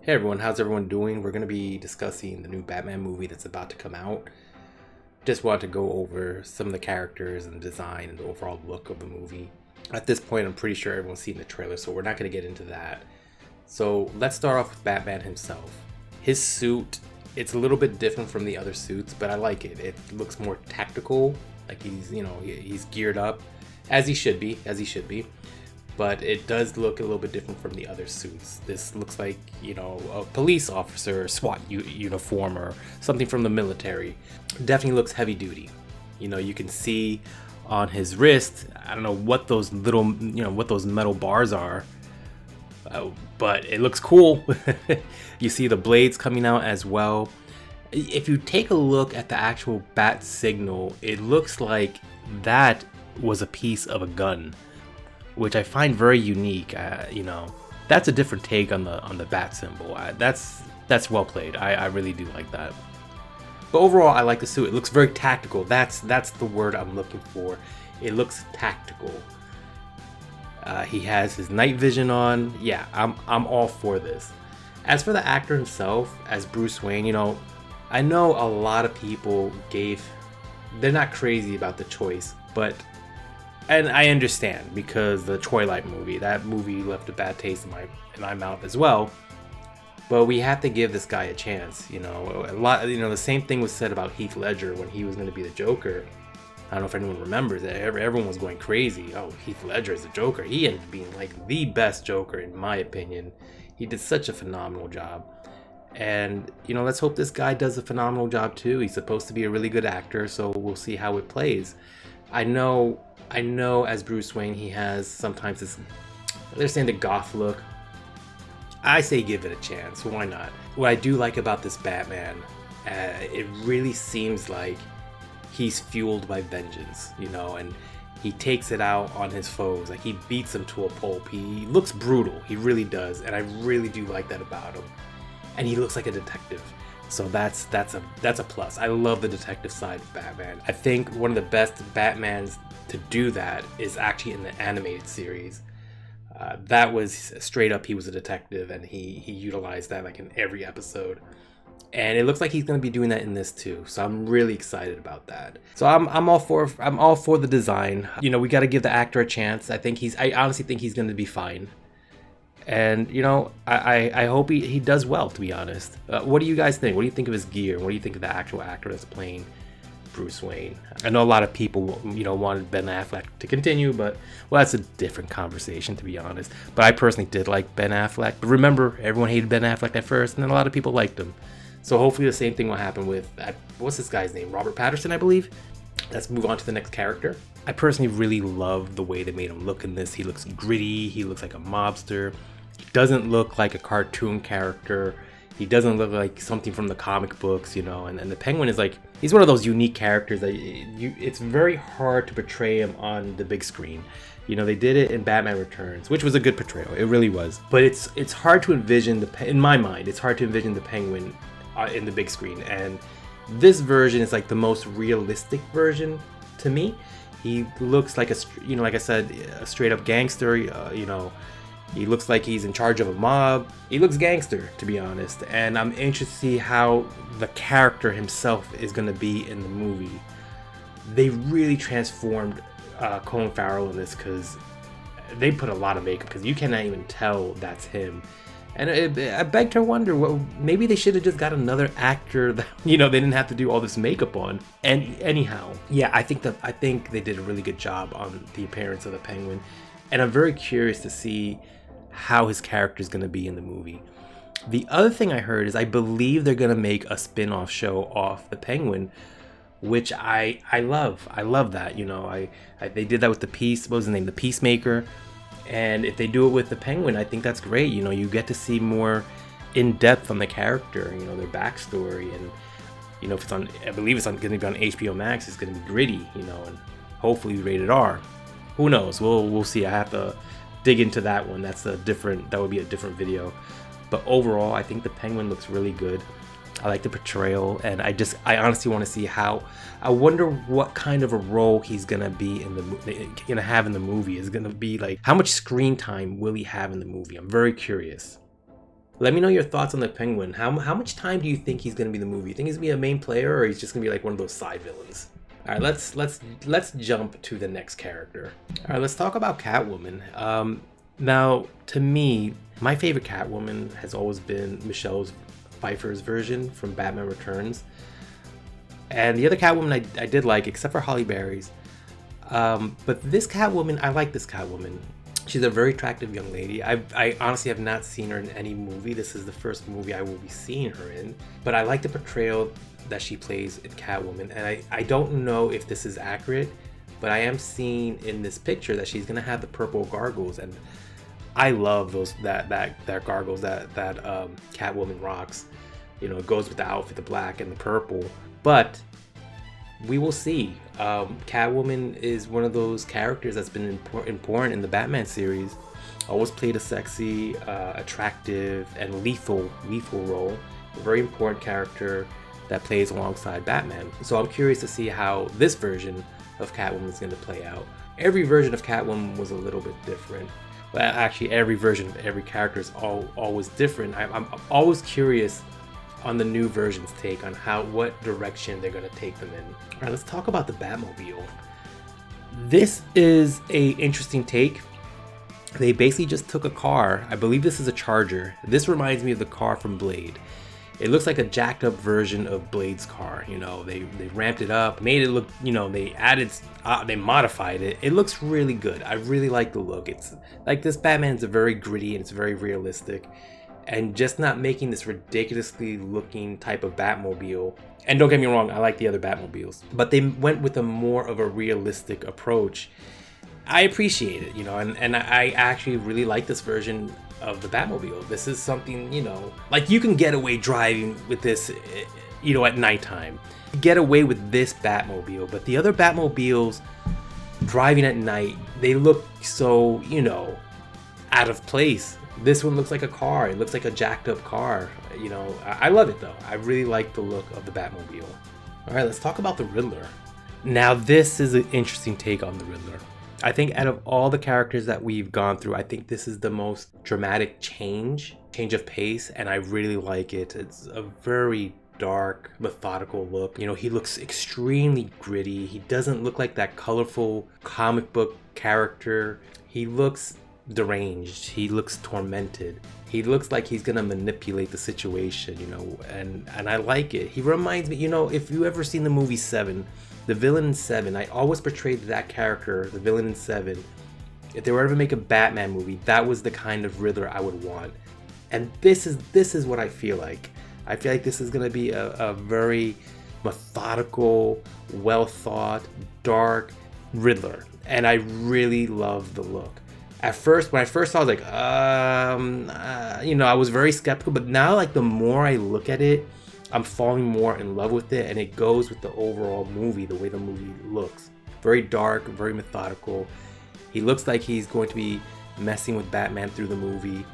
Hey everyone, how's everyone doing? We're going to be discussing the new Batman movie that's about to come out. Just wanted to go over some of the characters and design and the overall look of the movie. At this point, I'm pretty sure everyone's seen the trailer, so we're not going to get into that. So let's start off with Batman himself. His suit, it's a little bit different from the other suits, but I like it. It looks more tactical, like he's geared up, as he should be, but it does look a little bit different from the other suits. This looks like, a police officer, SWAT uniform, or something from the military. Definitely looks heavy duty. You can see on his wrist, I don't know what those little, what those metal bars are, but it looks cool. You see the blades coming out as well. If you take a look at the actual bat signal, it looks like that was a piece of a gun, which I find very unique. That's a different take on the bat symbol. That's well played. I really do like that. But overall, I like the suit. It looks very tactical. That's the word I'm looking for. It looks tactical. He has his night vision on. Yeah, I'm all for this. As for the actor himself as Bruce Wayne, I know a lot of people they're not crazy about the choice, and I understand, because the Twilight movie, that movie left a bad taste in my mouth as well. But we have to give this guy a chance. The same thing was said about Heath Ledger when he was going to be the Joker. I don't know if anyone remembers that. Everyone was going crazy. Oh, Heath Ledger is the Joker. He ended up being like the best Joker in my opinion. He did such a phenomenal job. And, let's hope this guy does a phenomenal job too. He's supposed to be a really good actor, so we'll see how it plays. I know as Bruce Wayne, he has sometimes this, they're saying the goth look. I say give it a chance. Why not? What I do like about this Batman, it really seems like he's fueled by vengeance, and he takes it out on his foes. Like, he beats them to a pulp. He looks brutal. He really does. And I really do like that about him. And he looks like a detective. So that's a plus. I love the detective side of Batman. I think one of the best Batmans to do that is actually in the animated series. That was straight up, he was a detective, and he utilized that like in every episode. And it looks like he's going to be doing that in this too. So I'm really excited about that. So I'm all for the design. We got to give the actor a chance. I honestly think he's going to be fine. And I hope he does well, to be honest. What do you guys think? What do you think of his gear? What do you think of the actual actor that's playing Bruce Wayne? I know a lot of people wanted Ben Affleck to continue, but that's a different conversation, to be honest. But I personally did like Ben Affleck. But remember, everyone hated Ben Affleck at first, and then a lot of people liked him. So hopefully the same thing will happen with, what's this guy's name? Robert Pattinson, I believe. Let's move on to the next character. I personally really love the way they made him look in this. He looks gritty. He looks like a mobster. He doesn't look like a cartoon character. He doesn't look like something from the comic books, and the Penguin is like, he's one of those unique characters that it's very hard to portray him on the big screen. They did it in Batman Returns, which was a good portrayal. It really was. But it's hard to envision in my mind, it's hard to envision the Penguin in the big screen. And this version is like the most realistic version to me. He looks like like I said, a straight up gangster. He looks like he's in charge of a mob. He looks gangster, to be honest. And I'm interested to see how the character himself is going to be in the movie. They really transformed Colin Farrell in this, because they put a lot of makeup, because you cannot even tell that's him. And I beg to wonder, maybe they should have just got another actor that they didn't have to do all this makeup on. And anyhow, yeah, I think they did a really good job on the appearance of the Penguin, and I'm very curious to see how his character is going to be in the movie. The other thing I heard is I believe they're going to make a spin-off show off the Penguin, which I love. I love that. They did that with what was his name, the Peacemaker. And if they do it with the Penguin, I think that's great. You get to see more in depth on the character, their backstory. And, if it's on, I believe it's going to be on HBO Max, it's going to be gritty, and hopefully rated R. Who knows? We'll see. I have to dig into that one. That would be a different video. But overall, I think the Penguin looks really good. I like the portrayal, and I honestly want to see I wonder what kind of a role he's gonna have in the movie. Is gonna be like, how much screen time will he have in the movie? I'm very curious. Let me know your thoughts on the Penguin. How much time do you think he's gonna be in the movie? You think he's gonna be a main player, or he's just gonna be like one of those side villains? All right, let's jump to the next character. All right, let's talk about Catwoman. Now, to me, my favorite Catwoman has always been Michelle Pfeiffer's version from Batman Returns. And the other Catwoman I did like, except for Halle Berry's. But this Catwoman, I like this Catwoman. She's a very attractive young lady. I honestly have not seen her in any movie. This is the first movie I will be seeing her in. But I like the portrayal that she plays in Catwoman. And I don't know if this is accurate, but I am seeing in this picture that she's gonna have the purple gargles, and I love those that gargles that Catwoman rocks. You know, it goes with the outfit, the black and the purple. But we will see. Catwoman is one of those characters that's been important in the Batman series. Always played a sexy, attractive, and lethal role. A very important character that plays alongside Batman. So I'm curious to see how this version of Catwoman is going to play out. Every version of Catwoman was a little bit different. Well, actually, every version of every character is always different. I'm always curious on the new version's take on what direction they're going to take them in. All right, let's talk about the Batmobile. This is a interesting take. They basically just took a car. I believe this is a Charger. This reminds me of the car from Blade. It looks like a jacked up version of Blade's car. You know, they ramped it up, made it look, you know, they modified it. It looks really good. I really like the look. It's like this Batman's very gritty and it's very realistic. And just not making this ridiculously looking type of Batmobile. And don't get me wrong, I like the other Batmobiles. But they went with a more of a realistic approach. I appreciate it, you know, and I actually really like this version of the Batmobile. This is something, you know, like you can get away driving with this, you know, at nighttime. Get away with this Batmobile, but the other Batmobiles driving at night, they look so, you know, out of place. This one looks like a car. It looks like a jacked up car. You know, I love it though. I really like the look of the Batmobile. All right, let's talk about the Riddler. Now, this is an interesting take on the Riddler. I think out of all the characters that we've gone through, I think this is the most dramatic change of pace, and I really like it. It's a very dark, methodical look. You know, he looks extremely gritty. He doesn't look like that colorful comic book character. He looks deranged. He looks tormented. He looks like he's gonna manipulate the situation, you know, and I like it. He reminds me, you know, if you ever seen the movie Seven, the villain in Seven, I always portrayed that character, the villain in Seven. If they were ever to make a Batman movie, that was the kind of Riddler I would want. And this is what I feel like. I feel like this is gonna be a very methodical, well thought, dark Riddler. And I really love the look. At first, when I first saw it, I was like, you know, I was very skeptical, but now, like, the more I look at it, I'm falling more in love with it, and it goes with the overall movie, the way the movie looks. Very dark, very methodical. He looks like he's going to be messing with Batman through the movie.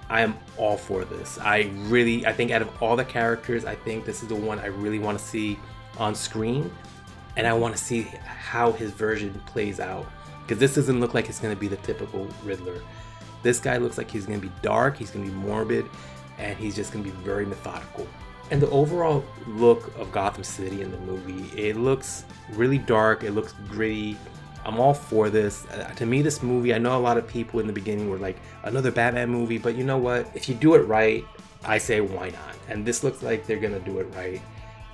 I am all for this. I think out of all the characters, I think this is the one I really want to see on screen, and I want to see how his version plays out. Because this doesn't look like it's going to be the typical Riddler. This guy looks like he's going to be dark, he's going to be morbid, and he's just going to be very methodical. And the overall look of Gotham City in the movie, it looks really dark, it looks gritty. I'm all for this. To me, this movie, I know a lot of people in the beginning were like, another Batman movie, but you know what? If you do it right, I say why not? And this looks like they're going to do it right.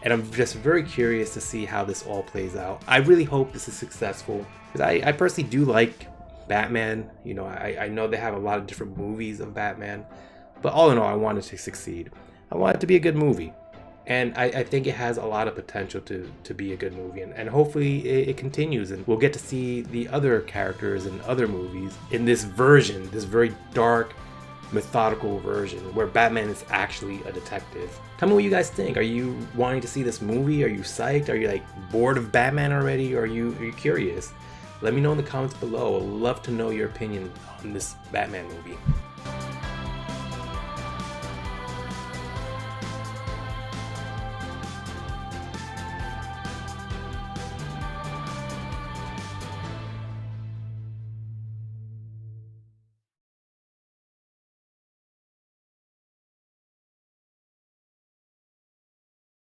And I'm just very curious to see how this all plays out. I really hope this is successful. Because I personally do like Batman. You know, I know they have a lot of different movies of Batman. But all in all, I want it to succeed. I want it to be a good movie. And I think it has a lot of potential to be a good movie. And hopefully it continues. And we'll get to see the other characters in other movies in this version, this very dark, methodical version where Batman is actually a detective. Tell me what you guys think. Are you wanting to see this movie? Are you psyched? Are you like bored of Batman already? Or are you curious? Let me know in the comments below. I'd love to know your opinion on this Batman movie.